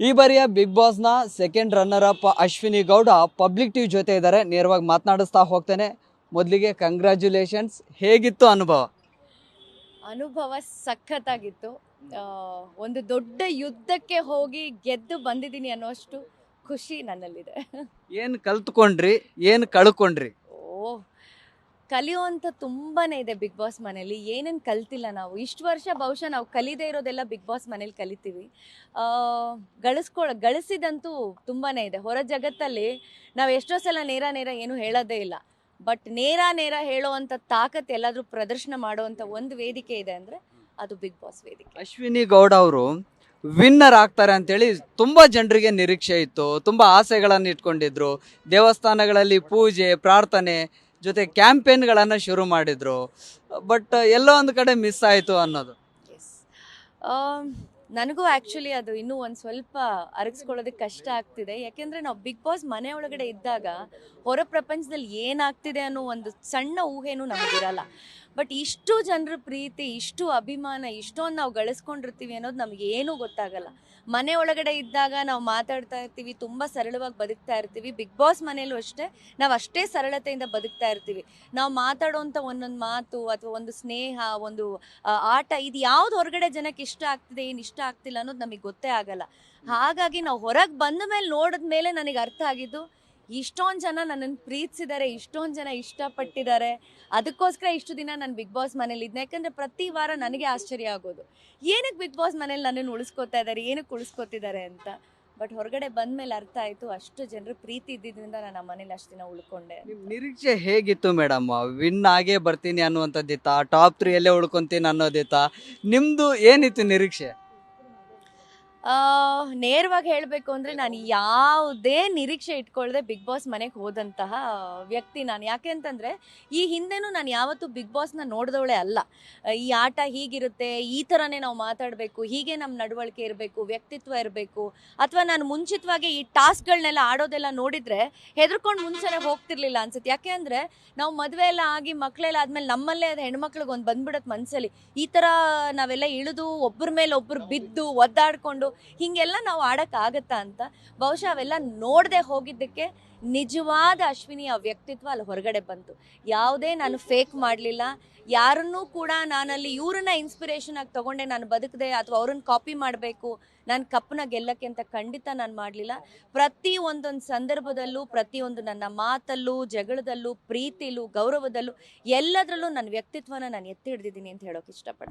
ಈ ಬಾರಿಯ ಬಿಗ್ ಬಾಸ್ನ second runner up Ashwini Gowda public TV ಜೊತೆ ಇದ್ದಾರೆ. ನೇರವಾಗಿ ಮಾತನಾಡಿಸ್ತಾ ಹೋಗ್ತೇನೆ. ಮೊದಲಿಗೆ ಕಂಗ್ರ್ಯಾಚುಲೇಷನ್ಸ್. ಹೇಗಿತ್ತು ಅನುಭವ? ಅನುಭವ ಸಖತ್ತಾಗಿತ್ತು. ಒಂದು ದೊಡ್ಡ ಯುದ್ಧಕ್ಕೆ ಹೋಗಿ ಗೆದ್ದು ಬಂದಿದ್ದೀನಿ ಅನ್ನೋಷ್ಟು ಖುಷಿ ನನ್ನಲ್ಲಿದೆ. ಏನು ಕಲ್ತ್ಕೊಂಡ್ರಿ, ಏನು ಕಳ್ಕೊಂಡ್ರಿ? ಓ, ಕಲಿಯುವಂಥ ತುಂಬಾ ಇದೆ ಬಿಗ್ ಬಾಸ್ ಮನೇಲಿ. ಏನೇನು ಕಲ್ತಿಲ್ಲ ನಾವು ಇಷ್ಟು ವರ್ಷ. ಬಹುಶಃ ನಾವು ಕಲಿದೇ ಇರೋದೆಲ್ಲ ಬಿಗ್ ಬಾಸ್ ಮನೇಲಿ ಕಲಿತೀವಿ. ಗಳಿಸಿದಂತೂ ತುಂಬಾ ಇದೆ. ಹೊರ ಜಗತ್ತಲ್ಲಿ ನಾವು ಎಷ್ಟೋ ಸಲ ನೇರ ಏನು ಹೇಳೋದೇ ಇಲ್ಲ. ಬಟ್ ನೇರ ಹೇಳುವಂಥ ತಾಕತ್ ಎಲ್ಲಾದರೂ ಪ್ರದರ್ಶನ ಮಾಡುವಂಥ ಒಂದು ವೇದಿಕೆ ಇದೆ ಅಂದರೆ ಅದು ಬಿಗ್ ಬಾಸ್ ವೇದಿಕೆ. ಅಶ್ವಿನಿ ಗೌಡ ಅವರು ವಿನ್ನರ್ ಆಗ್ತಾರೆ ಅಂತೇಳಿ ತುಂಬಾ ಜನರಿಗೆ ನಿರೀಕ್ಷೆ ಇತ್ತು, ತುಂಬಾ ಆಸೆಗಳನ್ನು ಇಟ್ಕೊಂಡಿದ್ರು. ದೇವಸ್ಥಾನಗಳಲ್ಲಿ ಪೂಜೆ ಪ್ರಾರ್ಥನೆ ಜೊತೆ ಕ್ಯಾಂಪೇನ್ಗಳನ್ನು ಶುರು ಮಾಡಿದ್ರು. ಬಟ್ ಎಲ್ಲೋ ಒಂದು ಕಡೆ ಮಿಸ್ ಆಯಿತು ಅನ್ನೋದು. ಎಸ್, ನನಗೂ ಆ್ಯಕ್ಚುಲಿ ಅದು ಇನ್ನೂ ಒಂದು ಸ್ವಲ್ಪ ಅರಗಿಸ್ಕೊಳ್ಳೋದಕ್ಕೆ ಕಷ್ಟ ಆಗ್ತಿದೆ. ಯಾಕೆಂದರೆ ನಾವು ಬಿಗ್ ಬಾಸ್ ಮನೆ ಒಳಗಡೆ ಇದ್ದಾಗ ಹೊರ ಪ್ರಪಂಚದಲ್ಲಿ ಏನಾಗ್ತಿದೆ ಅನ್ನೋ ಒಂದು ಸಣ್ಣ ಊಹೆನೂ ನಮಗಿರಲ್ಲ. ಬಟ್ ಇಷ್ಟು ಜನರ ಪ್ರೀತಿ, ಇಷ್ಟು ಅಭಿಮಾನ, ಇಷ್ಟೊಂದು ನಾವು ಗಳಿಸ್ಕೊಂಡಿರ್ತೀವಿ ಅನ್ನೋದು ನಮಗೇನೂ ಗೊತ್ತಾಗಲ್ಲ. ಮನೆ ಒಳಗಡೆ ಇದ್ದಾಗ ನಾವು ಮಾತಾಡ್ತಾ ಇರ್ತೀವಿ, ತುಂಬ ಸರಳವಾಗಿ ಬದುಕ್ತಾ ಇರ್ತೀವಿ. ಬಿಗ್ ಬಾಸ್ ಮನೇಲೂ ಅಷ್ಟೇ, ನಾವು ಅಷ್ಟೇ ಸರಳತೆಯಿಂದ ಬದುಕ್ತಾ ಇರ್ತೀವಿ. ನಾವು ಮಾತಾಡೋವಂಥ ಒಂದೊಂದು ಮಾತು ಅಥವಾ ಒಂದು ಸ್ನೇಹ, ಒಂದು ಆಟ, ಇದು ಯಾವ್ದು ಹೊರಗಡೆ ಜನಕ್ಕೆ ಇಷ್ಟ ಆಗ್ತಿದೆ, ಏನು ಇಷ್ಟ ಆಗ್ತಿಲ್ಲ ಅನ್ನೋದು ನಮಗೆ ಗೊತ್ತೇ ಆಗಲ್ಲ. ಹಾಗಾಗಿ ನಾವು ಹೊರಗೆ ಬಂದ ಮೇಲೆ ನೋಡಿದ ಮೇಲೆ ನನಗೆ ಅರ್ಥ ಆಗಿದ್ದು, ಇಷ್ಟೊಂದು ಜನ ನನ್ನನ್ನು ಪ್ರೀತಿಸಿದ್ದಾರೆ, ಇಷ್ಟೊಂದು ಜನ ಇಷ್ಟಪಟ್ಟಿದ್ದಾರೆ. ಅದಕ್ಕೋಸ್ಕರ ಇಷ್ಟು ದಿನ ನಾನು ಬಿಗ್ ಬಾಸ್ ಮನೇಲಿ ಇದ್ದೆ. ಯಾಕಂದರೆ ಪ್ರತಿ ವಾರ ನನಗೆ ಆಶ್ಚರ್ಯ ಆಗೋದು, ಏನಕ್ಕೆ ಬಿಗ್ ಬಾಸ್ ಮನೇಲಿ ನನ್ನನ್ನು ಉಳಿಸ್ಕೋತಾ ಇದ್ದಾರೆ, ಏನಕ್ಕೆ ಉಳಿಸ್ಕೋತಿದ್ದಾರೆ ಅಂತ. ಬಟ್ ಹೊರಗಡೆ ಬಂದ ಮೇಲೆ ಅರ್ಥ ಆಯಿತು, ಅಷ್ಟು ಜನರು ಪ್ರೀತಿ ಇದ್ದಿದ್ದರಿಂದ ನಾನು ಆ ಮನೇಲಿ ಅಷ್ಟು ದಿನ ಉಳ್ಕೊಂಡೆ. ನಿಮ್ಮ ನಿರೀಕ್ಷೆ ಹೇಗಿತ್ತು ಮೇಡಮ್? ವಿನ್ ಆಗೇ ಬರ್ತೀನಿ ಅನ್ನುವಂಥದ್ದಿತ್ತಾ, ಟಾಪ್ 3ಯಲ್ಲೇ ಉಳ್ಕೊತೀನಿ ಅನ್ನೋದಿತ್ತಾ? ನಿಮ್ಮದು ಏನಿತ್ತು ನಿರೀಕ್ಷೆ? ನೇರವಾಗಿ ಹೇಳಬೇಕು ಅಂದರೆ ನಾನು ಯಾವುದೇ ನಿರೀಕ್ಷೆ ಇಟ್ಕೊಳ್ಳದೆ ಬಿಗ್ ಬಾಸ್ ಮನೆಗೆ ಹೋದಂತಹ ವ್ಯಕ್ತಿ ನಾನು. ಯಾಕೆ ಅಂತಂದರೆ ಈ ಹಿಂದೆನೂ ನಾನು ಯಾವತ್ತೂ ಬಿಗ್ ಬಾಸ್ನ ನೋಡಿದವಳೆ ಅಲ್ಲ. ಈ ಆಟ ಹೀಗಿರುತ್ತೆ, ಈ ಥರನೇ ನಾವು ಮಾತಾಡಬೇಕು, ಹೀಗೆ ನಮ್ಮ ನಡವಳಿಕೆ ಇರಬೇಕು, ವ್ಯಕ್ತಿತ್ವ ಇರಬೇಕು, ಅಥವಾ ನಾನು ಮುಂಚಿತವಾಗಿ ಈ ಟಾಸ್ಕ್ಗಳನ್ನೆಲ್ಲ ಆಡೋದೆಲ್ಲ ನೋಡಿದರೆ ಹೆದರ್ಕೊಂಡು ಮುಂಚೆನೇ ಹೋಗ್ತಿರ್ಲಿಲ್ಲ ಅನ್ಸುತ್ತೆ. ಯಾಕೆ ಅಂದರೆ ನಾವು ಮದುವೆ ಎಲ್ಲ ಆಗಿ ಮಕ್ಕಳೆಲ್ಲ ಆದಮೇಲೆ ನಮ್ಮಲ್ಲೇ ಅದು ಹೆಣ್ಮಕ್ಳಿಗೆ ಒಂದು ಬಂದ್ಬಿಡತ್ತೆ ಮನಸ್ಸಲ್ಲಿ. ಈ ಥರ ನಾವೆಲ್ಲ ಇಳಿದು ಒಬ್ಬರ ಮೇಲೆ ಒಬ್ಬರು ಬಿದ್ದು ಒದ್ದಾಡಿಕೊಂಡು ಹೀಗೆಲ್ಲ ನಾವು ಆಡೋಕ್ಕಾಗತ್ತಾ ಅಂತ. ಬಹುಶಃ ಅವೆಲ್ಲ ನೋಡದೆ ಹೋಗಿದ್ದಕ್ಕೆ ನಿಜವಾದ ಅಶ್ವಿನಿಯ ವ್ಯಕ್ತಿತ್ವ ಅಲ್ಲಿ ಹೊರಗಡೆ ಬಂತು. ಯಾವುದೇ ನಾನು ಫೇಕ್ ಮಾಡಲಿಲ್ಲ. ಯಾರನ್ನೂ ಕೂಡ ನಾನಲ್ಲಿ ಇವ್ರನ್ನ ಇನ್ಸ್ಪಿರೇಷನ್ ಆಗಿ ತೊಗೊಂಡೆ ನಾನು ಬದುಕದೆ, ಅಥವಾ ಅವ್ರನ್ನ ಕಾಪಿ ಮಾಡಬೇಕು, ನಾನು ಕಪ್ಪನ್ನ ಗೆಲ್ಲಕ್ಕೆ ಅಂತ ಖಂಡಿತ ನಾನು ಮಾಡಲಿಲ್ಲ. ಪ್ರತಿ ಒಂದೊಂದು ಸಂದರ್ಭದಲ್ಲೂ, ಪ್ರತಿಯೊಂದು ನನ್ನ ಮಾತಲ್ಲೂ, ಜಗಳದಲ್ಲೂ, ಪ್ರೀತಿಲೂ, ಗೌರವದಲ್ಲೂ, ಎಲ್ಲದರಲ್ಲೂ ನನ್ನ ವ್ಯಕ್ತಿತ್ವನ ನಾನು ಎತ್ತಿ ಹಿಡ್ದಿದ್ದೀನಿ ಅಂತ ಹೇಳೋಕೆ ಇಷ್ಟಪಡ್ತೀನಿ.